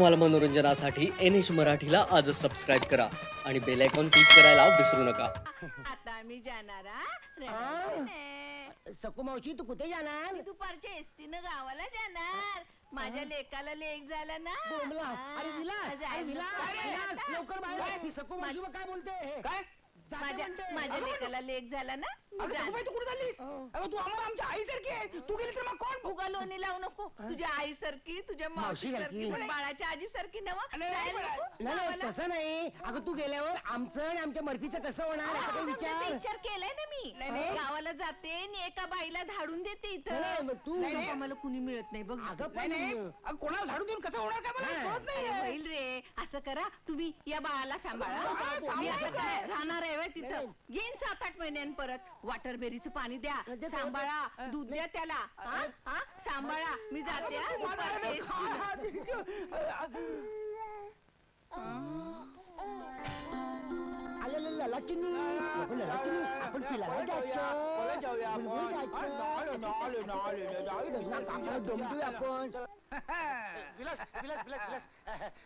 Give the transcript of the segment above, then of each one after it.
धमाल मनोरंजनासाठी NH मराठीला आजच सबस्क्राईब करा आणि बेल आयकॉन क्लिक करायला विसरू नका. आता मी जाणार सकू मावशी तू कुठे जाणार? मी दुपारच्या एसटीनं गावाला जाणार. माझ्या लेकाला लेक झाला ना. बोंबला. अरे विलास लवकर बाहेर ये. सकू मावशी काय बोलते? काय माझ्या लेकाला लेक झाला ना. तू कुठे चाललीस? तू आम्हाला आमच्या आई सारखी आहे. तू गेली तर मग कोण? फुगा लोणी लावू नको. तुझ्या आई सारखी, तुझ्या मावशी सारखी, बाळाच्या आजी सारखी नव. नाही तसं नाही. अगं तू गेल्यावर आमचं आणि आमच्या मर्फीचं कसं होणार याचा विचार केलाय ना मी. गावाला जाते आणि एका बाईला धाडून देते इथं. तू मला कुणी मिळत नाही बघ. अगं कोणाला धाडून देऊन कसं होणार काय मला कळत नाही. होईल रे. असं करा तुम्ही या बाळाला सांभाळा. राहणार आहे तिथं. येईन 7-8 महिन्यां परत. वॉटर बेरीचं पाणी द्या, सांभाळा, दूध द्या त्याला. सांभाळा. मी जाते. आपण फिरायला जायचं. आपण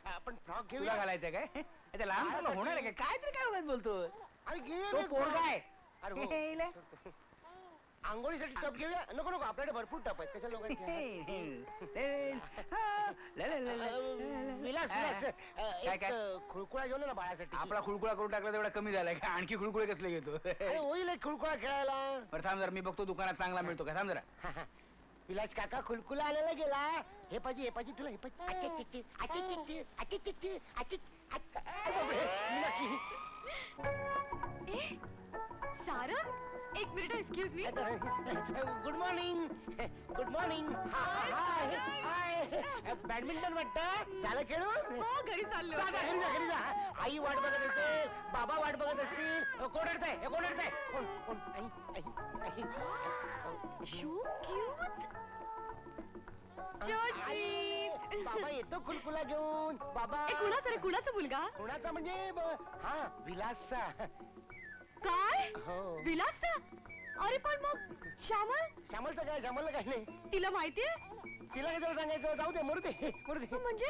आपण फ्रॉक घेऊया. घालायचं काय लहान होणार आहे काय तरी काय बोलतो. अरे तो पोरगा आहे. अरे आंघोळीसाठी टप घेऊया. नको नको आपल्याकडे भरपूर टप आहेत त्याच्या लोकांचे. खुळकुळा घेऊन ना बाळासाठी. आपला खुळकुळा करून टाकला तेवढा कमी झालाय का? आणखी खुळकुळे कसले घेतो? होईल एक खुळकुळा खेळायला. बरं थांब जरा मी बघतो दुकानात चांगला मिळतो का. थांब जरा. विलास काका खुलकुला आणायला गेला. हे पाहिजे तुला हे सारंग, एक minute excuse me. Good morning. Good morning. Badminton वाटतं झालं खेळून? घरी चाललो. घरी जा. आई वाट बघत असते, बाबा वाट बघत असतील. कोण अडचंय? कोण अडचंय? बाबा येतो खुलकुला घेऊन. बाबा कुणाचा मुलगा? कुणाचा म्हणजे विलासचा. काय? हो विलासचा? अरे पण मग श्यामलचं काय? श्यामलला काय नाही. तिला माहितीये? तिला काय सांगायचं? जाऊ दे मरू दे. म्हणजे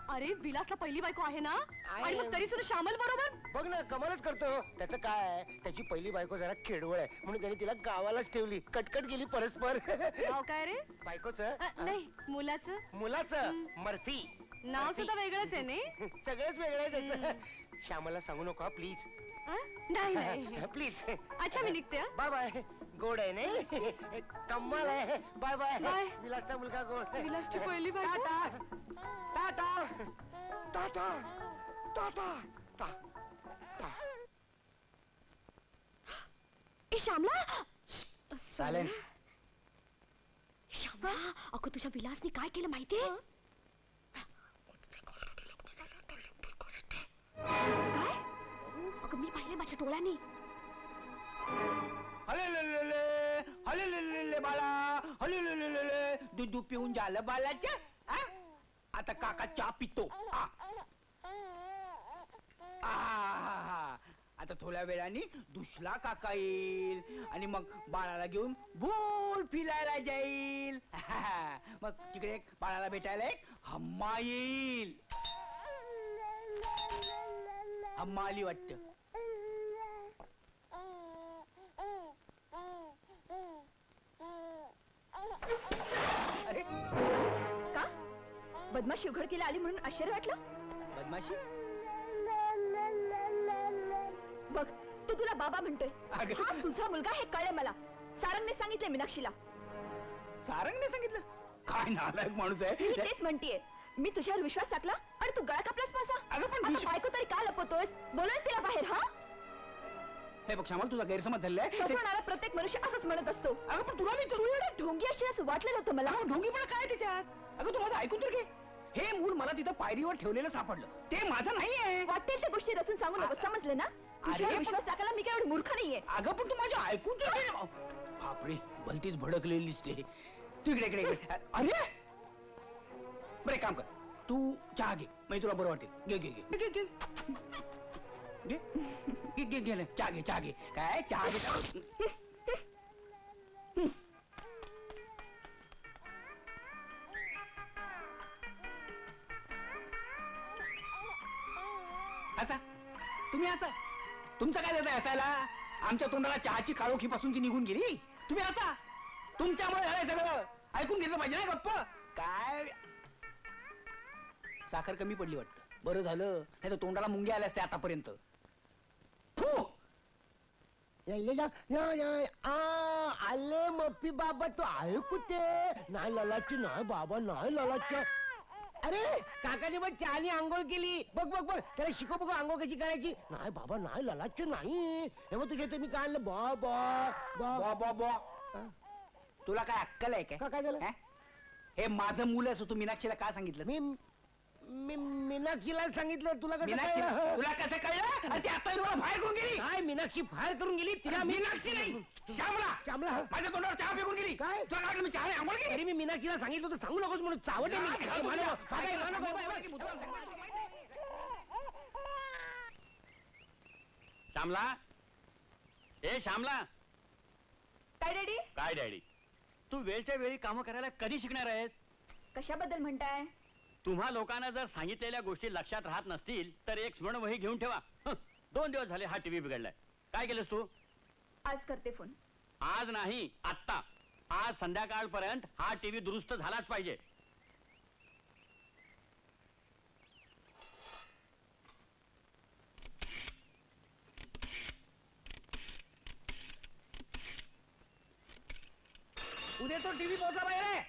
अरे विलासला पहिली बायको आहे ना. आणि मग तरी सुद्धा श्यामल बरोबर. बघ ना कमालच करतो. त्याचं काय त्याची पहिली बायको जरा खेडवळ आहे म्हणून त्याने तिला गावालाच ठेवली. कटकट गेली परस्पर. नाव काय रे? बायकोचं नाही मुलाचं मर्फी. नाव सुद्धा वेगळंच आहे नाही. सगळंच वेगळं आहे त्याचं. श्यामला सांगू नका प्लीज. नाही प्लीज. अच्छा मी निघते. Bye bye. गोड आहे नाही. कमाल आहे. Bye bye. विलासचा मुलगा गोड. विलासची पहिली बायको. टाटा टाटा टाटा टाटा. श्यामला. सायलेन्स. श्यामला अगं तुझ्या विलासने काय केलं माहितीये? काय? अगं मी पाहिले माझ्या डोळ्यांनी. हले बाळा हले दूध पिऊन झालं बाळाच्या. आता काका चहा पितो. आता थोड्या वेळाने दुसरा काका येईल आणि मग बाळाला घेऊन भूल फिरायला जाईल. मग तिकडे एक बाळाला भेटायला एक हम्मा येईल. हम्मा आली वाटत. अरे का बदमाशी उघडकीला आली म्हणून आश्चर्य वाटलं? बदमाशी? बघ तू तुला बाबा म्हणतोय. हा तुझा मुलगा हे कळले मला. सारंगने सांगितले मीनाक्षीला. सारंगने सांगितलं? काय नालायक माणूस आहे. मी तेच म्हणतीये. मी तुझ्यावर विश्वास टाकला आणि तू गळा कापलास माझा. आता बायको तरी का लपवतोयस? बोलून तिला बाहेर. हे बघ श्यामल तुझा गैरसमज झालाय. फसवणारा प्रत्येक मनुष्य असंच म्हणत असतो. अगं पण तुला मी तू एवढं ढोंगी अशी असं वाटलं नव्हतं मला. ढोंगी पण काय त्याच्यात? अगं तू माझं ऐकून तर घे. हे मूल मला तिथं पायरीवर ठेवलेलं सापडलं. ते माझं नाहीये. वाटेल त्या गोष्टी रचून सांगू नको. समजलं ना? तुझ्यावर विश्वास टाकायला मी काय एवढी मूर्ख नाहीये. अगं पण तू माझं ऐकून तर घे. बापरे भलतीच भडकलेली दिसते. तू इकडे. अरे बरं काम कर. तू चहा घे म्हणजे तुला बरं वाटेल. घे चहा घे. काय चहा घे. असा तुम्ही असा तुमचं काय देत असायला? आमच्या तोंडाला चहाची काळोखी पासून ती निघून गेली. तुम्ही असा तुमच्यामुळे झालंय सगळं. ऐकून घेतलं पाहिजे ना गप्प. काय साखर कमी पडली वाटतं. बरं झालं, नाही तर तोंडाला मुंग्या आल्या असते आतापर्यंत. फू! आले मप्पी बाबा, तू आहे कुठे? नाही ललाची, नाही बाबा, नाही ललाची. अरे काकाने मग चहानी आंघोळ केली. बघ बघ बघ, त्याला शिकव बघ आंघोळ कशी करायची. नाही बाबा, नाही ललाची नाही. तेव्हा तुझ्या तुम्ही काय आणलं? बॉ बॉ बॉ. तुला काय अक्कल आहे काय? काय झालं? हा? हे माझं मुलं असं तू मीनाक्षीला काय सांगितलं? मी मीनाक्षीला सांगितलं. तुला कसं मीनाक्षी कळलं? तुला कसं कळलं? आणि ती आता मला बाहेर करून गेली. काय मीनाक्षी फार करून गेली? तिला मीनाक्षी नाही, श्यामला. श्यामला? माझ्या तोंडावर चहा फेकून गेली. काय? तुला काय वाटलं मी चहा आंघोळ केली? अरे मी मीनाक्षीला सांगितलं होतं सांगू नकोस म्हणून. चावटे मी. काय मानव, तुला? काय मानव, श्यामला, ए श्यामला. काय डॅडी? काय डॅडी, तू वेळच्या वेळी कामं करायला कधी शिकणार आहेस? कशाबद्दल म्हणताय? तुम्हा लोकांना जर सांगितलेल्या गोष्टी लक्षात राहत नसतील तर एक स्मरणवही घेऊन ठेवा. 2 दिवस झाले हा टीव्ही बिघडलाय. काय केलंस तू? आज करते फोन. आज नाही, आत्ता. आज संध्याकाळपर्यंत हा टीव्ही दुरुस्त झालाच पाहिजे. उद्या तो टीव्ही पोहोचला पाहिजे.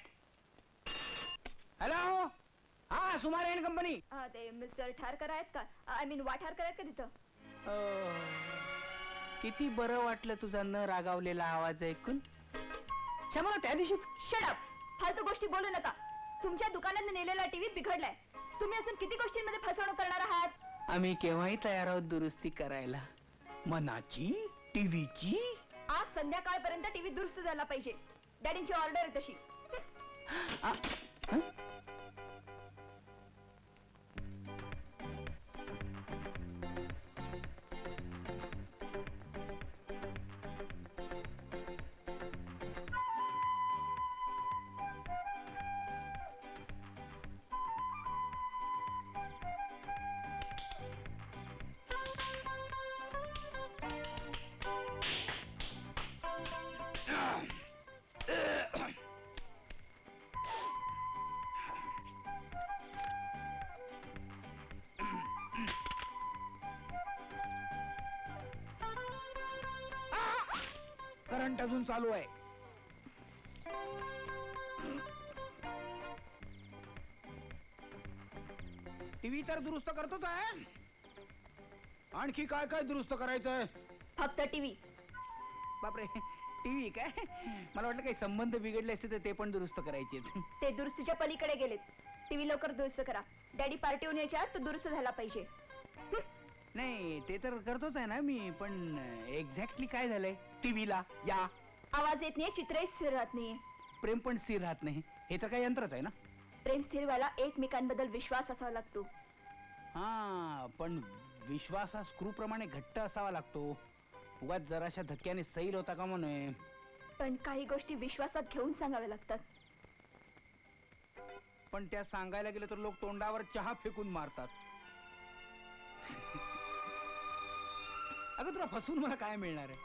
हॅलो, हा सुमारे एंड कंपनी. ते मिस्टर ठारकर आहेत का? आय मीन वाठारकर आहेत का तिथं? किती बरं वाटलं तुझा न रागावलेला आवाज ऐकून. श्यामला त्या दिवशी शट अप! फालतू गोष्टी बोलू नका. तुमच्या दुकानात नेलेला टीव्ही बिघडलाय. तुम्ही असून किती गोष्टींमध्ये फसवणूक करणार आहात? आम्ही केव्हाही तयार आहोत दुरुस्ती करायला. मनाची, टीव्हीची. आज संध्याकाळपर्यंत टीव्ही दुरुस्त झाला पाहिजे. डॅडींची ऑर्डर आहे तशी. करंट अजून चालू आहे. टीव्ही तर दुरुस्त करतोच आहे. आणखी काय काय दुरुस्त करायचंय? फक्त टीव्ही. बापरे, टीव्ही काय? मला वाटलं काही संबंध बिघडले असते तर ते पण दुरुस्त करायचे. ते दुरुस्तीच्या पलीकडे गेलेत. टीव्ही लवकर दुरुस्त करा. डॅडी पार्टीहून यायच्या आत तो दुरुस्त झाला पाहिजे. नाही ते तर करतोच आहे ना मी, पण एक्झॅक्टली काय झालंय टीव्हीला? या आवाज येत नाही, चित्रही स्थिर राहत नाहीये. प्रेम पण स्थिर राहत नाही. हे तर काही यंत्रच आहे ना. प्रेम स्थिर व्हायला एकमेकांबद्दल विश्वास असावा लागतो. हा, पण विश्वास हा स्क्रू प्रमाणे घट्ट असावा लागतो. उगाच जराशा धक्क्याने सैल होता का म्हणे. पण काही गोष्टी विश्वासात घेऊन सांगाव्या लागतात. पण त्या सांगायला गेलं तर लोक तोंडावर चहा फेकून मारतात. अगं तुला फसवून मला काय मिळणार आहे?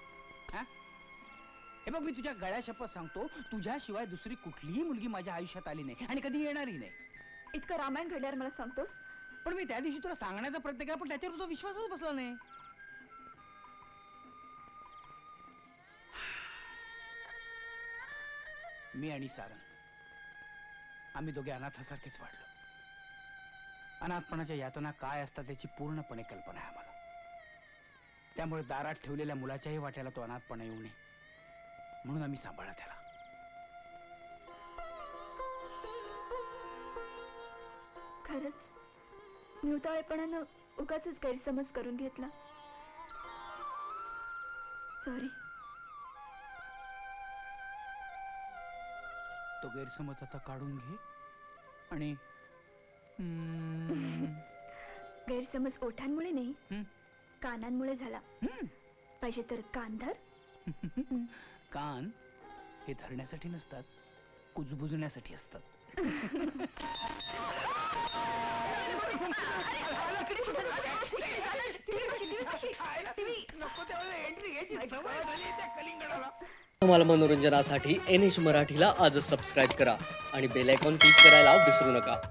हा? हे बघ, मी तुझ्या गळ्या शपथ सांगतो, तुझ्याशिवाय दुसरी कुठलीही मुलगी माझ्या आयुष्यात आली नाही आणि कधी येणारही नाही. इतकं रामायण घडल्यावर मला सांगतोस? पण मी त्या दिवशी तुला सांगण्याचा प्रयत्न केला, पण त्याच्यावर तुझा विश्वासच बसला नाही. मी आणि सारंग आम्ही दोघे अनाथासारखेच वाढलो. अनाथपणाच्या यातना काय असतात त्याची पूर्णपणे कल्पना आहे आम्हाला. त्यामुळे दारात ठेवलेल्या मुलाच्याही वाट्याला तो अनाथपणा येऊ नये म्हणून आम्ही सांभाळला त्याला. खरंच मी उतावळेपणानं उगाच गैरसमज करून घेतला. सॉरी. तो गैरसमज आता काढून घे आणि गैरसमज ओठांमुळे नाही, कानांमुळे झाला. पाहिजे तर कान धर. कान हे धरण्यासाठी नसतात, कुजबुजण्यासाठी असतात. नको तेवढं एंट्री घ्यायची सवय झाली त्या कलिंगडाला. तुम्हाला मनोरंजनासाठी NH मराठीला आजच सबस्क्राईब करा आणि बेल आयकॉन क्लिक करायला विसरू नका.